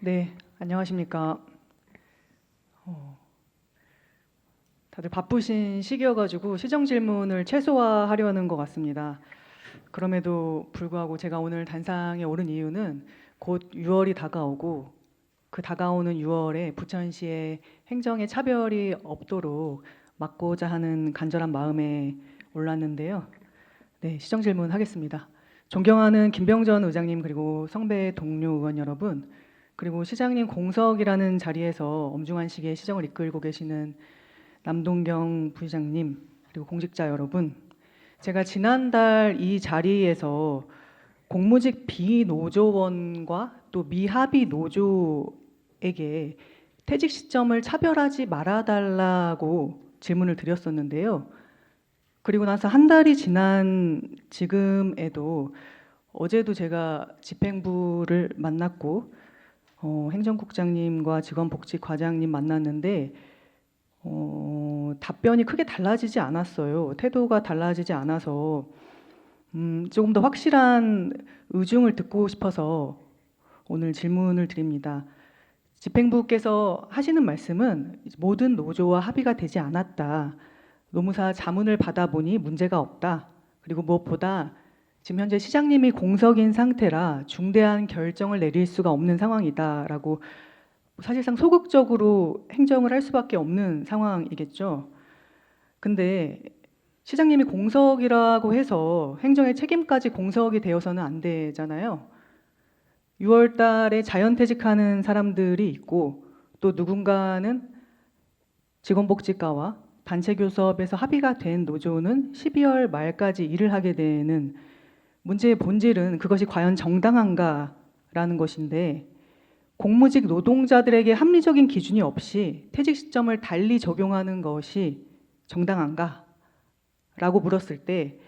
네, 안녕하십니까. 다들 바쁘신 시기여가지고 시정 질문을 최소화하려는 것 같습니다. 그럼에도 불구하고 제가 오늘 단상에 오른 이유는 곧 6월이 다가오고 그 다가오는 6월에 부천시의 행정의 차별이 없도록 막고자 하는 간절한 마음에 올랐는데요. 네, 시정 질문 하겠습니다. 존경하는 김병전 의장님 그리고 성배 동료 의원 여러분 그리고 시장님 공석이라는 자리에서 엄중한 시기에 시정을 이끌고 계시는 남동경 부시장님 그리고 공직자 여러분, 제가 지난달 이 자리에서 공무직 비노조원과 또 미합의 노조에게 퇴직 시점을 차별하지 말아달라고 질문을 드렸었는데요. 그리고 나서 한 달이 지난 지금에도 어제도 제가 집행부를 만났고 행정국장님과 직원복지과장님 만났는데 답변이 크게 달라지지 않았어요. 태도가 달라지지 않아서 조금 더 확실한 의중을 듣고 싶어서 오늘 질문을 드립니다. 집행부께서 하시는 말씀은 모든 노조와 합의가 되지 않았다. 노무사 자문을 받아보니 문제가 없다. 그리고 무엇보다 지금 현재 시장님이 공석인 상태라 중대한 결정을 내릴 수가 없는 상황이다라고 사실상 소극적으로 행정을 할 수밖에 없는 상황이겠죠. 근데 시장님이 공석이라고 해서 행정의 책임까지 공석이 되어서는 안 되잖아요. 6월 달에 자연퇴직하는 사람들이 있고 또 누군가는 직원복지과와 단체교섭에서 합의가 된 노조는 12월 말까지 일을 하게 되는 문제의 본질은 그것이 과연 정당한가라는 것인데 공무직 노동자들에게 합리적인 기준이 없이 퇴직 시점을 달리 적용하는 것이 정당한가? 라고 물었을 때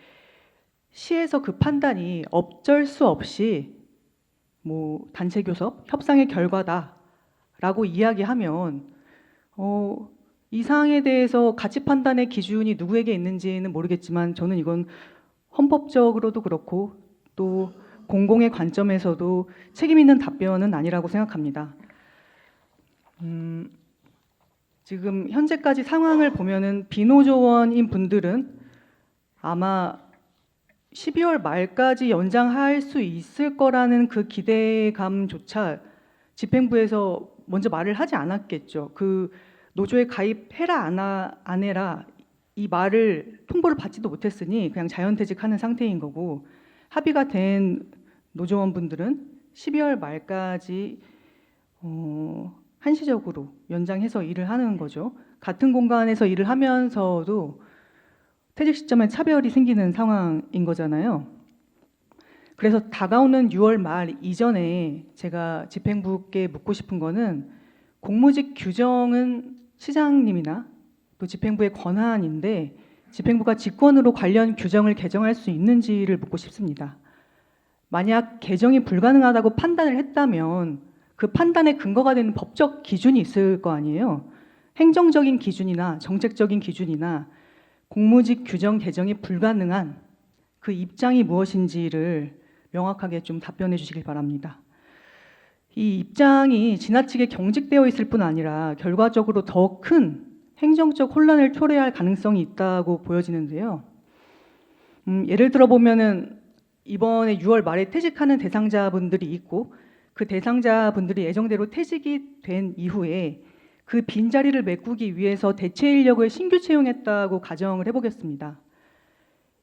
시에서 그 판단이 어쩔 수 없이 뭐 단체 교섭, 협상의 결과다라고 이야기하면 이 사항에 대해서 가치 판단의 기준이 누구에게 있는지는 모르겠지만 저는 이건 헌법적으로도 그렇고 또 공공의 관점에서도 책임 있는 답변은 아니라고 생각합니다. 지금 현재까지 상황을 보면은 비노조원인 분들은 아마 12월 말까지 연장할 수 있을 거라는 그 기대감조차 집행부에서 먼저 말을 하지 않았겠죠. 그 노조에 가입해라 안 해라 이 말을 통보를 받지도 못했으니 그냥 자연퇴직하는 상태인 거고 합의가 된 노조원분들은 12월 말까지 한시적으로 연장해서 일을 하는 거죠. 같은 공간에서 일을 하면서도 퇴직 시점에 차별이 생기는 상황인 거잖아요. 그래서 다가오는 6월 말 이전에 제가 집행부께 묻고 싶은 거는 공무직 규정은 시장님이나 또 집행부의 권한인데 집행부가 직권으로 관련 규정을 개정할 수 있는지를 묻고 싶습니다. 만약 개정이 불가능하다고 판단을 했다면 그 판단의 근거가 되는 법적 기준이 있을 거 아니에요. 행정적인 기준이나 정책적인 기준이나 공무직 규정 개정이 불가능한 그 입장이 무엇인지를 명확하게 좀 답변해 주시길 바랍니다. 이 입장이 지나치게 경직되어 있을 뿐 아니라 결과적으로 더 큰 행정적 혼란을 초래할 가능성이 있다고 보여지는데요. 예를 들어 보면은 이번에 6월 말에 퇴직하는 대상자분들이 있고 그 대상자분들이 예정대로 퇴직이 된 이후에 그 빈자리를 메꾸기 위해서 대체 인력을 신규 채용했다고 가정을 해보겠습니다.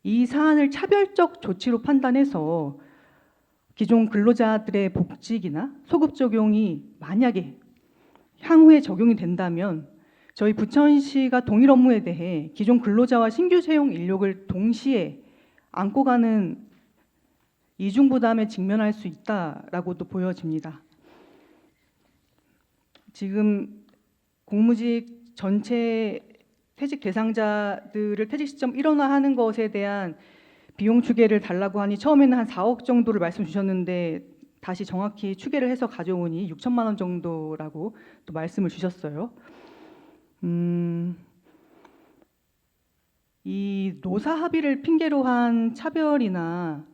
이 사안을 차별적 조치로 판단해서 기존 근로자들의 복직이나 소급 적용이 만약에 향후에 적용이 된다면 저희 부천시가 동일 업무에 대해 기존 근로자와 신규 채용 인력을 동시에 안고 가는 이중 부담에 직면할 수 있다라고도 보여집니다. 지금 공무직 전체 퇴직 대상자들을 퇴직 시점 일원화하는 것에 대한 비용 추계를 달라고 하니 처음에는 한 4억 정도를 말씀 주셨는데 다시 정확히 추계를 해서 가져오니 6천만 원 정도라고 또 말씀을 주셨어요. 이 노사 합의를 핑계로 한 차별이나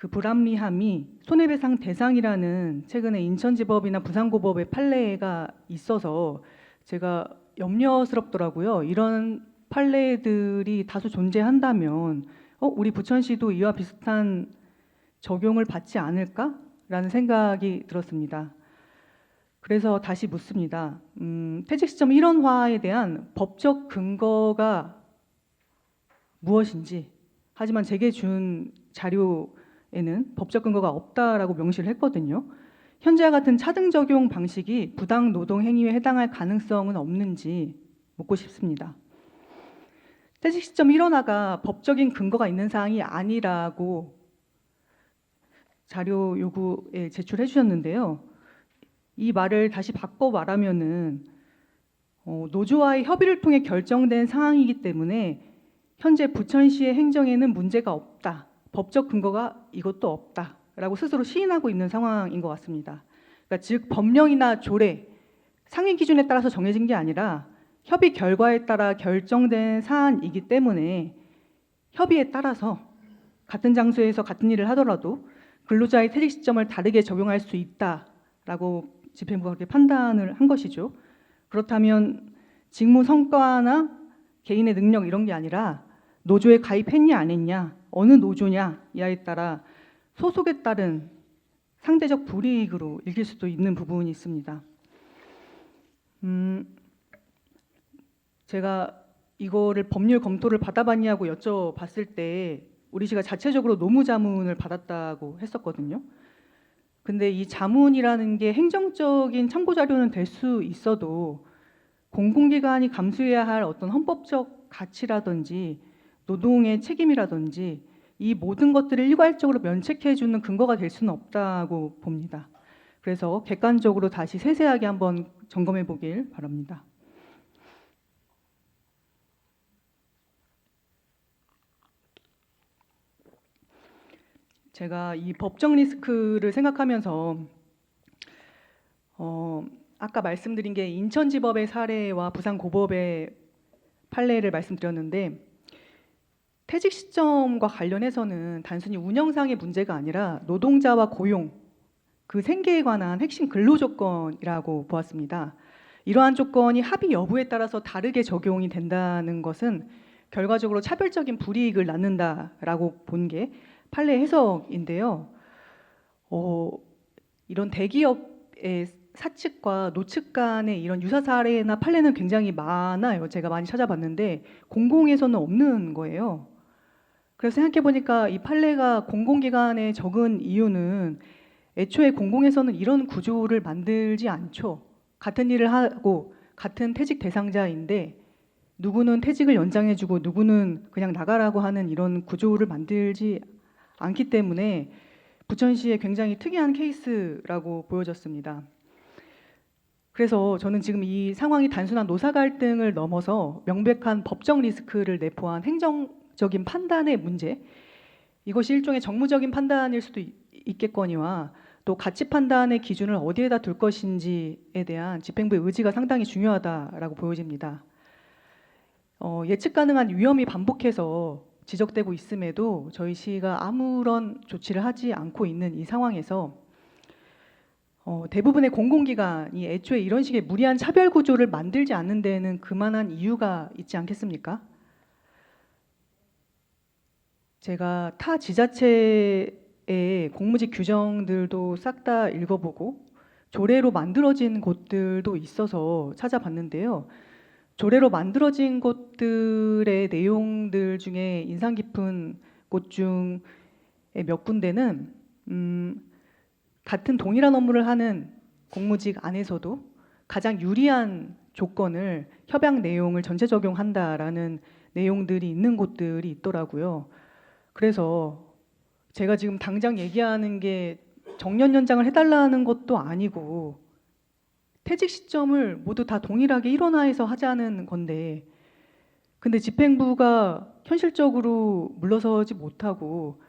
그 불합리함이 손해배상 대상이라는 최근에 인천지법이나 부산고법의 판례가 있어서 제가 염려스럽더라고요. 이런 판례들이 다수 존재한다면 우리 부천시도 이와 비슷한 적용을 받지 않을까라는 생각이 들었습니다. 그래서 다시 묻습니다. 퇴직 시점 1원화에 대한 법적 근거가 무엇인지, 하지만 제게 준 자료에는 법적 근거가 없다라고 명시를 했거든요. 현재와 같은 차등 적용 방식이 부당 노동 행위에 해당할 가능성은 없는지 묻고 싶습니다. 퇴직 시점 1원화가 법적인 근거가 있는 사항이 아니라고 자료 요구에 제출해 주셨는데요. 이 말을 다시 바꿔 말하면은 노조와의 협의를 통해 결정된 상황이기 때문에 현재 부천시의 행정에는 문제가 없다. 법적 근거가 이것도 없다라고 스스로 시인하고 있는 상황인 것 같습니다. 그러니까 즉 법령이나 조례, 상위 기준에 따라서 정해진 게 아니라 협의 결과에 따라 결정된 사안이기 때문에 협의에 따라서 같은 장소에서 같은 일을 하더라도 근로자의 퇴직 시점을 다르게 적용할 수 있다라고 집행부가 그렇게 판단을 한 것이죠. 그렇다면 직무 성과나 개인의 능력 이런 게 아니라 노조에 가입했냐 안 했냐, 어느 노조냐 이하에 따라 소속에 따른 상대적 불이익으로 읽힐 수도 있는 부분이 있습니다. 제가 이거를 법률 검토를 받아봤냐고 여쭤봤을 때 우리 시가 자체적으로 노무자문을 받았다고 했었거든요. 근데 이 자문이라는 게 행정적인 참고 자료는 될 수 있어도 공공기관이 감수해야 할 어떤 헌법적 가치라든지 노동의 책임이라든지 이 모든 것들을 일괄적으로 면책해 주는 근거가 될 수는 없다고 봅니다. 그래서 객관적으로 다시 세세하게 한번 점검해 보길 바랍니다. 제가 이 법적 리스크를 생각하면서 아까 말씀드린 게 인천지법의 사례와 부산고법의 판례를 말씀드렸는데 퇴직 시점과 관련해서는 단순히 운영상의 문제가 아니라 노동자와 고용, 그 생계에 관한 핵심 근로 조건이라고 보았습니다. 이러한 조건이 합의 여부에 따라서 다르게 적용이 된다는 것은 결과적으로 차별적인 불이익을 낳는다라고 본 게 판례 해석인데요. 이런 대기업의 사측과 노측 간의 이런 유사 사례나 판례는 굉장히 많아요. 제가 많이 찾아봤는데 공공에서는 없는 거예요. 그래서 생각해 보니까 이 판례가 공공기관에 적은 이유는 애초에 공공에서는 이런 구조를 만들지 않죠. 같은 일을 하고 같은 퇴직 대상자인데 누구는 퇴직을 연장해주고 누구는 그냥 나가라고 하는 이런 구조를 만들지 않기 때문에 부천시의 굉장히 특이한 케이스라고 보여졌습니다. 그래서 저는 지금 이 상황이 단순한 노사 갈등을 넘어서 명백한 법적 리스크를 내포한 행정적인 판단의 문제, 이것이 일종의 정무적인 판단일 수도 있겠거니와 또 가치 판단의 기준을 어디에다 둘 것인지에 대한 집행부의 의지가 상당히 중요하다라고 보여집니다. 예측 가능한 위험이 반복해서 지적되고 있음에도 저희 시가 아무런 조치를 하지 않고 있는 이 상황에서 대부분의 공공기관이 애초에 이런 식의 무리한 차별 구조를 만들지 않는 데에는 그만한 이유가 있지 않겠습니까? 제가 타 지자체의 공무직 규정들도 싹 다 읽어보고 조례로 만들어진 곳들도 있어서 찾아봤는데요. 조례로 만들어진 곳들의 내용들 중에 인상 깊은 곳 중에 몇 군데는 같은 동일한 업무를 하는 공무직 안에서도 가장 유리한 조건을 협약 내용을 전체 적용한다라는 내용들이 있는 곳들이 있더라고요. 그래서 제가 지금 당장 얘기하는 게 정년 연장을 해달라는 것도 아니고 퇴직 시점을 모두 다 동일하게 일원화해서 하자는 건데 근데 집행부가 현실적으로 물러서지 못하고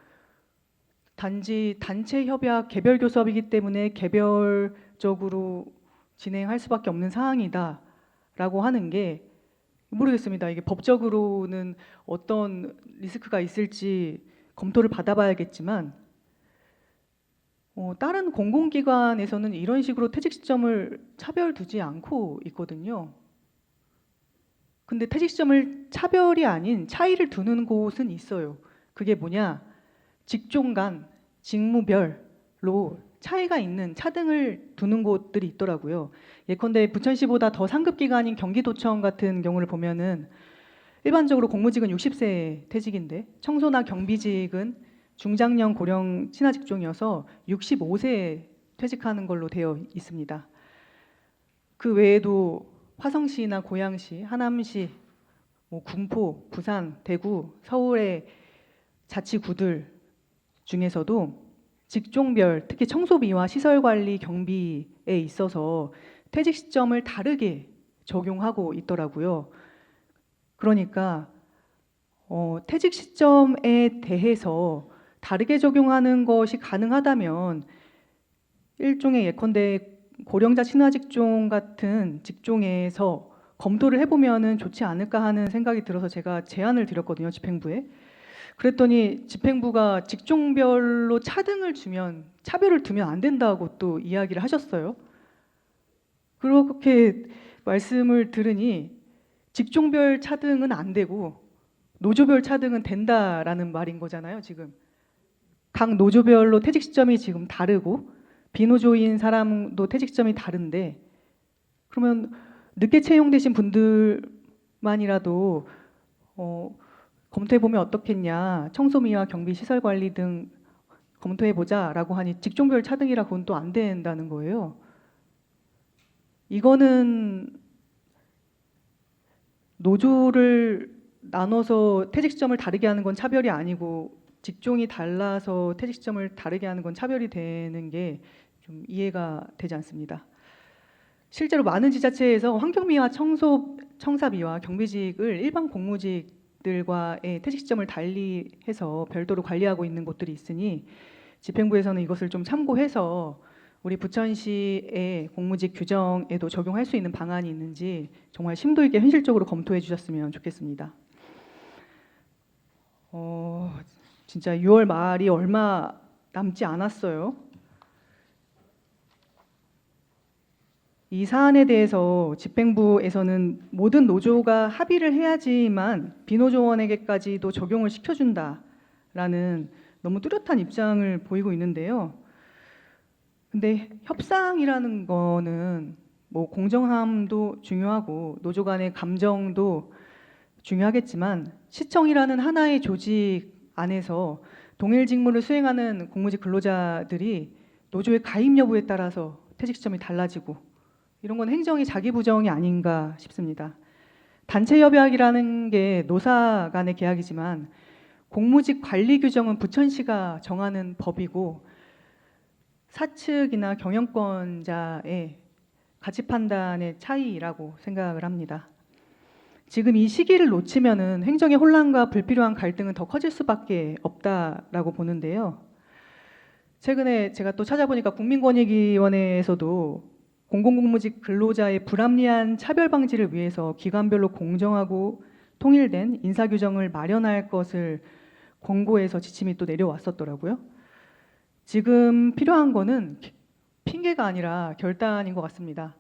단지 단체 협약 개별 교섭이기 때문에 개별적으로 진행할 수밖에 없는 상황이다라고 하는 게 모르겠습니다. 이게 법적으로는 어떤 리스크가 있을지 검토를 받아봐야겠지만 다른 공공기관에서는 이런 식으로 퇴직 시점을 차별 두지 않고 있거든요. 근데 퇴직 시점을 차별이 아닌 차이를 두는 곳은 있어요. 그게 뭐냐? 직종 간, 직무별로 차이가 있는 차등을 두는 곳들이 있더라고요. 예컨대 부천시보다 더 상급 기관인 경기도청 같은 경우를 보면은 일반적으로 공무직은 60세 퇴직인데 청소나 경비직은 중장년 고령 친화 직종이어서 65세에 퇴직하는 걸로 되어 있습니다. 그 외에도 화성시나 고양시, 하남시, 군포, 부산, 대구, 서울의 자치구들 중에서도 직종별, 특히 청소비와 시설관리, 경비에 있어서 퇴직 시점을 다르게 적용하고 있더라고요. 그러니까 퇴직 시점에 대해서 다르게 적용하는 것이 가능하다면 일종의 예컨대 고령자 친화 직종 같은 직종에서 검토를 해보면은 좋지 않을까 하는 생각이 들어서 제가 제안을 드렸거든요, 집행부에. 그랬더니 집행부가 직종별로 차등을 주면 차별을 두면 안 된다고 또 이야기를 하셨어요. 그렇게 말씀을 들으니 직종별 차등은 안 되고 노조별 차등은 된다라는 말인 거잖아요, 지금. 각 노조별로 퇴직 시점이 지금 다르고 비노조인 사람도 퇴직 시점이 다른데 그러면 늦게 채용되신 분들만이라도 검토해 보면 어떻겠냐, 청소미와 경비 시설 관리 등 검토해 보자라고 하니 직종별 차등이라 그건 또 안 된다는 거예요. 이거는 노조를 나눠서 퇴직 시점을 다르게 하는 건 차별이 아니고 직종이 달라서 퇴직 시점을 다르게 하는 건 차별이 되는 게 좀 이해가 되지 않습니다. 실제로 많은 지자체에서 환경미와 청사비와 경비직을 일반 공무직들과의 퇴직 시점을 달리해서 별도로 관리하고 있는 곳들이 있으니 집행부에서는 이것을 좀 참고해서 우리 부천시의 공무직 규정에도 적용할 수 있는 방안이 있는지 정말 심도 있게 현실적으로 검토해 주셨으면 좋겠습니다. 진짜 6월 말이 얼마 남지 않았어요. 이 사안에 대해서 집행부에서는 모든 노조가 합의를 해야지만 비노조원에게까지도 적용을 시켜준다라는 너무 뚜렷한 입장을 보이고 있는데요. 근데 협상이라는 거는 뭐 공정함도 중요하고 노조 간의 감정도 중요하겠지만 시청이라는 하나의 조직 안에서 동일 직무를 수행하는 공무직 근로자들이 노조의 가입 여부에 따라서 퇴직 시점이 달라지고 이런 건 행정이 자기 부정이 아닌가 싶습니다. 단체 협약이라는 게 노사 간의 계약이지만 공무직 관리 규정은 부천시가 정하는 법이고 사측이나 경영권자의 가치 판단의 차이라고 생각을 합니다. 지금 이 시기를 놓치면은 행정의 혼란과 불필요한 갈등은 더 커질 수밖에 없다라고 보는데요. 최근에 제가 또 찾아보니까 국민권익위원회에서도 공공공무직 근로자의 불합리한 차별 방지를 위해서 기관별로 공정하고 통일된 인사 규정을 마련할 것을 권고해서 지침이 또 내려왔었더라고요. 지금 필요한 거는 핑계가 아니라 결단인 것 같습니다.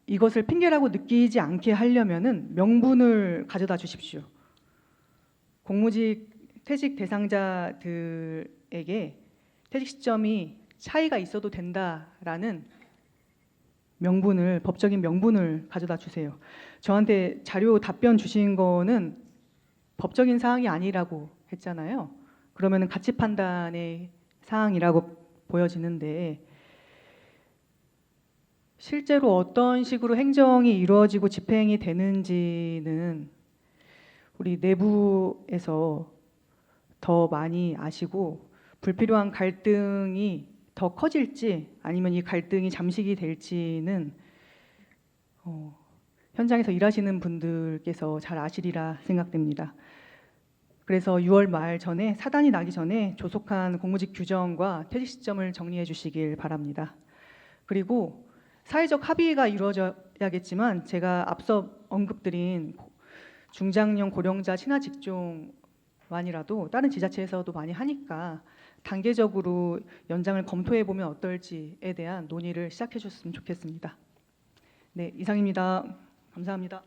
이것을 핑계라고 느끼지 않게 하려면은 명분을 가져다 주십시오. 공무직 퇴직 대상자들에게 퇴직 시점이 차이가 있어도 된다라는 명분을, 법적인 명분을 가져다 주세요. 저한테 자료 답변 주신 거는 법적인 사항이 아니라고 했잖아요. 그러면은 가치 판단의 사항이라고 보여지는데 실제로 어떤 식으로 행정이 이루어지고 집행이 되는지는 우리 내부에서 더 많이 아시고 불필요한 갈등이 더 커질지 아니면 이 갈등이 잠식이 될지는 현장에서 일하시는 분들께서 잘 아시리라 생각됩니다. 그래서 6월 말 전에 사단이 나기 전에 조속한 공무직 규정과 퇴직 시점을 정리해 주시길 바랍니다. 그리고 사회적 합의가 이루어져야겠지만 제가 앞서 언급드린 중장년 고령자 친화 직종만이라도 다른 지자체에서도 많이 하니까 단계적으로 연장을 검토해 보면 어떨지에 대한 논의를 시작해 주셨으면 좋겠습니다. 네, 이상입니다. 감사합니다.